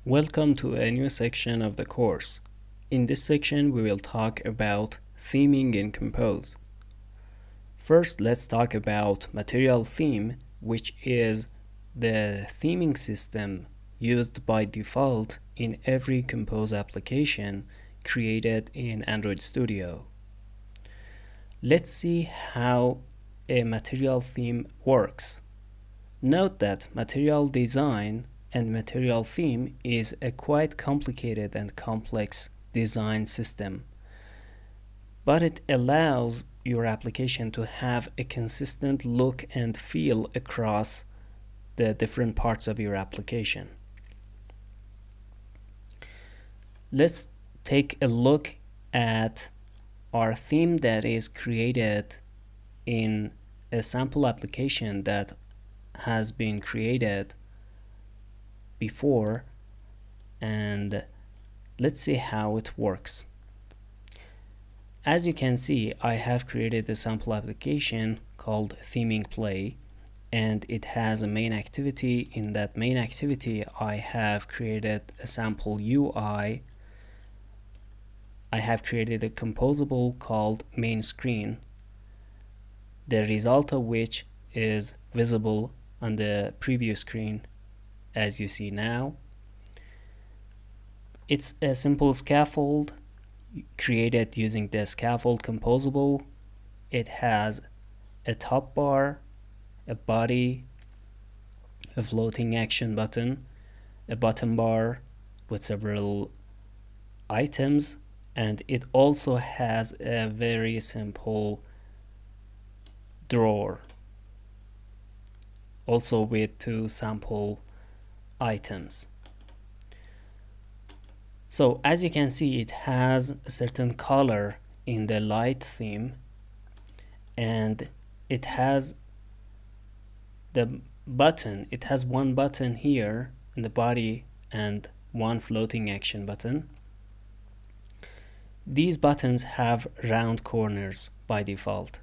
Welcome to a new section of the course. In this section, we will talk about theming in Compose. First, let's talk about Material Theme, which is the theming system used by default in every Compose application created in Android Studio. Let's see how a material theme works. Note that material design and material theme is a quite complicated and complex design system, but it allows your application to have a consistent look and feel across the different parts of your application. Let's take a look at our theme that is created in a sample application that has been created before, and let's see how it works. As you can see, I have created a sample application called Theming Play, and it has a main activity. In that main activity, I have created a sample UI. I have created a composable called main screen, the result of which is visible on the preview screen as you see now. It's a simple scaffold created using the scaffold composable. It has a top bar, a body, a floating action button, a button bar with several items, and it also has a very simple drawer, also with two sample items. So as you can see, it has a certain color in the light theme, and it has the button. It has one button here in the body and one floating action button. These buttons have round corners by default.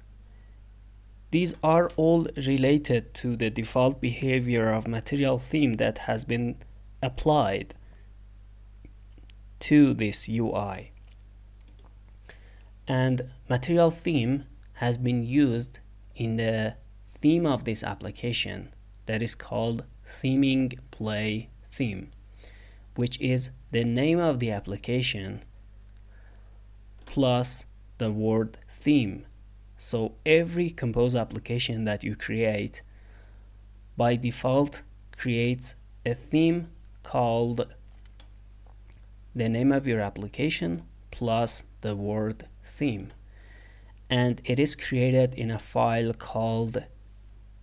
These are all related to the default behavior of material theme that has been applied to this UI. And material theme has been used in the theme of this application that is called Theming Play Theme, which is the name of the application plus the word theme. So every Compose application that you create by default creates a theme called the name of your application plus the word theme, and it is created in a file called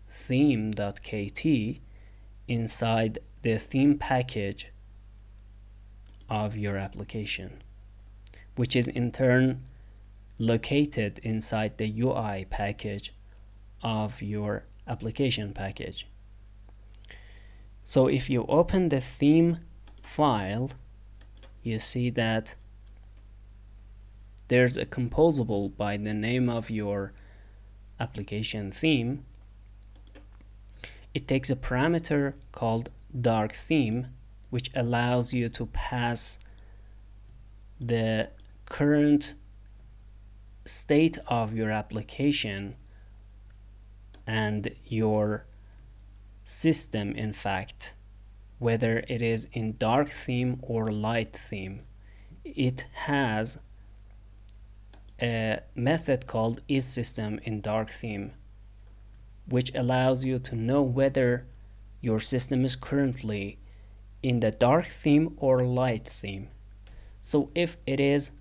theme.kt inside the theme package of your application, which is in turn located inside the UI package of your application package. So if you open the theme file, you see that there's a composable by the name of your application theme. It takes a parameter called dark theme, which allows you to pass the current state of your application and your system, in fact, whether it is in dark theme or light theme. It has a method called isSystem in dark theme, which allows you to know whether your system is currently in the dark theme or light theme. So if it is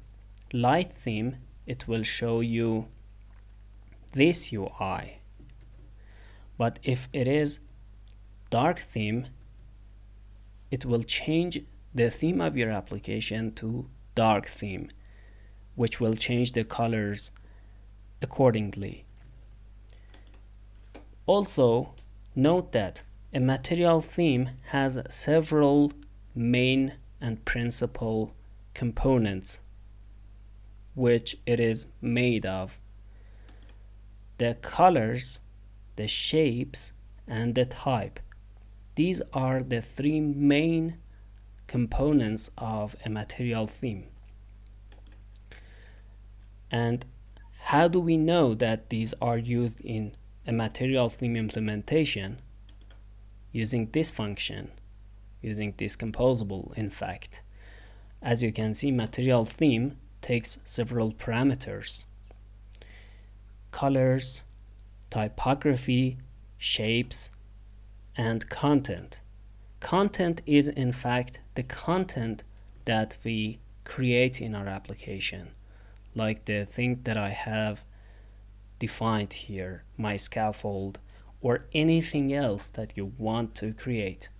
light theme, it will show you this UI. But if it is dark theme, it will change the theme of your application to dark theme, which will change the colors accordingly. Also, note that a material theme has several main and principal components which it is made of: the colors, the shapes, and the type. These are the three main components of a material theme. And how do we know that these are used in a material theme implementation? Using this function, using this composable, in fact. As you can see, material theme takes several parameters: colors, typography, shapes, and content. Content is in fact the content that we create in our application, like the thing that I have defined here, my scaffold, or anything else that you want to create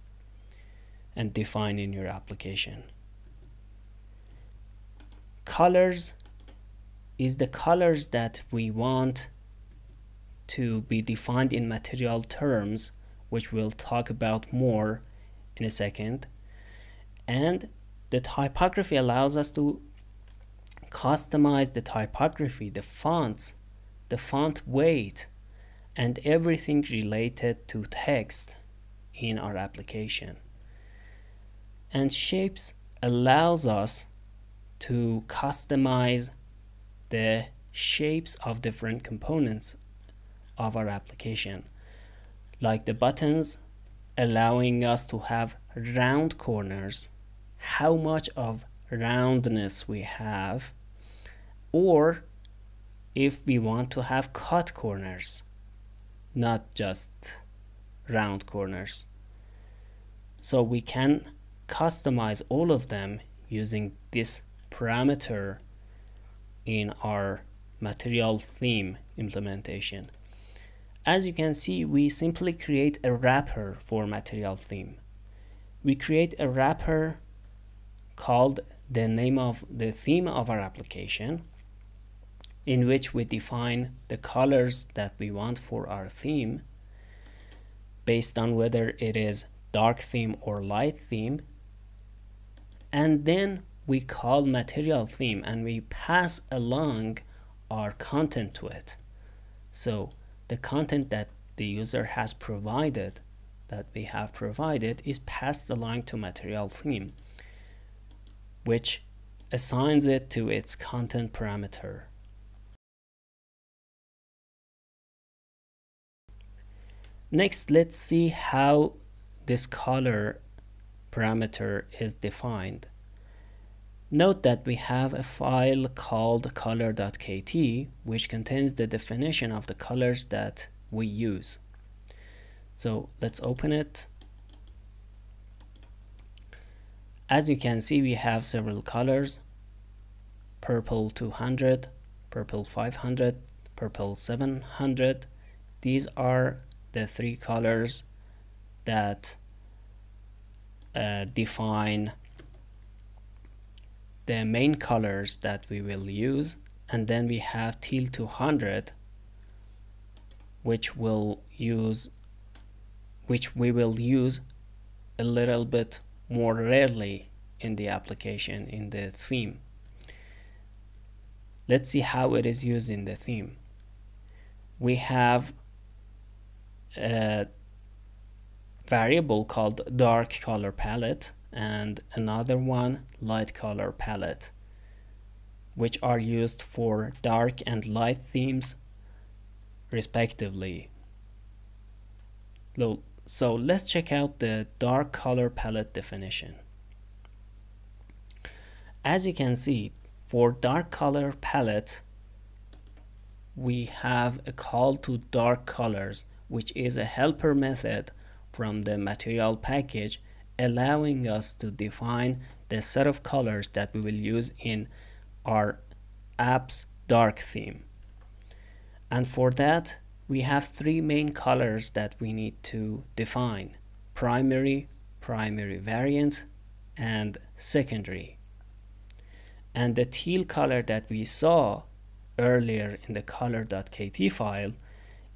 and define in your application. Colors is the colors that we want to be defined in material terms, which we'll talk about more in a second. And the typography allows us to customize the typography, the fonts, the font weight, and everything related to text in our application. And shapes allows us to customize the shapes of different components of our application, like the buttons, allowing us to have round corners, how much of roundness we have, or if we want to have cut corners, not just round corners. So we can customize all of them using this parameter in our material theme implementation. As you can see, we simply create a wrapper for material theme. We create a wrapper called the name of the theme of our application, in which we define the colors that we want for our theme based on whether it is dark theme or light theme. And then we call material theme and we pass along our content to it. So the content that the user has provided, that we have provided, is passed along to material theme, which assigns it to its content parameter. Next, let's see how this color parameter is defined. Note that we have a file called color.kt, which contains the definition of the colors that we use. So let's open it. As you can see, we have several colors: purple 200, purple 500, purple 700. These are the three colors that define the main colors that we will use. And then we have teal 200, which we will use a little bit more rarely in the application, in the theme. Let's see how it is used in the theme. We have a variable called dark color palette and another one, light color palette, which are used for dark and light themes respectively. So let's check out the dark color palette definition. As you can see, for dark color palette, we have a call to dark colors, which is a helper method from the material package, allowing us to define the set of colors that we will use in our app's dark theme. And for that, we have three main colors that we need to define: primary, primary variant, and secondary. And the teal color that we saw earlier in the color.kt file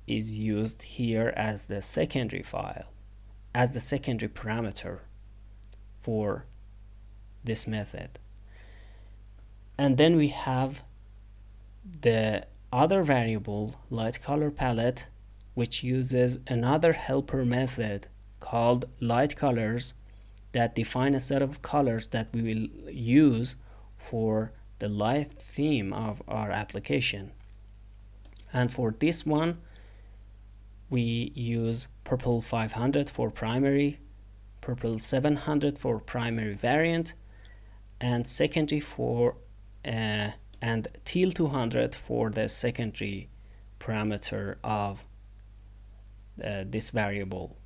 is used here as the secondary file, as the secondary parameter for this method. And then we have the other variable, light color palette, which uses another helper method called light colors that define a set of colors that we will use for the light theme of our application. And for this one, we use purple 500 for primary, purple 700 for primary variant, and secondary for and teal 200 for the secondary parameter of this variable.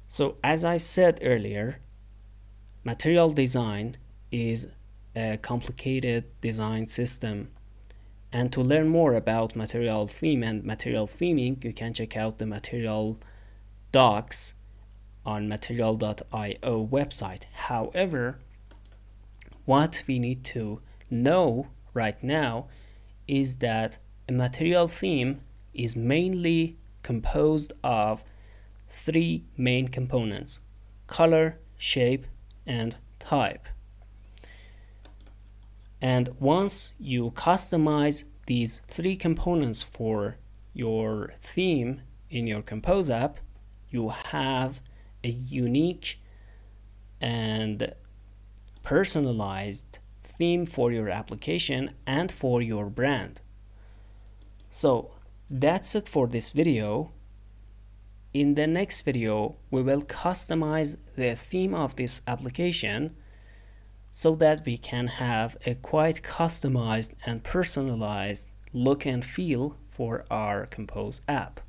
So as I said earlier, material design is a complicated design system, and to learn more about material theme and material theming, you can check out the material docs on material.io website. However, what we need to know right now is that a material theme is mainly composed of three main components: color, shape, and type. And once you customize these three components for your theme in your Compose app, you have a unique and personalized theme for your application and for your brand. So that's it for this video. In the next video, we will customize the theme of this application so that we can have a quite customized and personalized look and feel for our Compose app.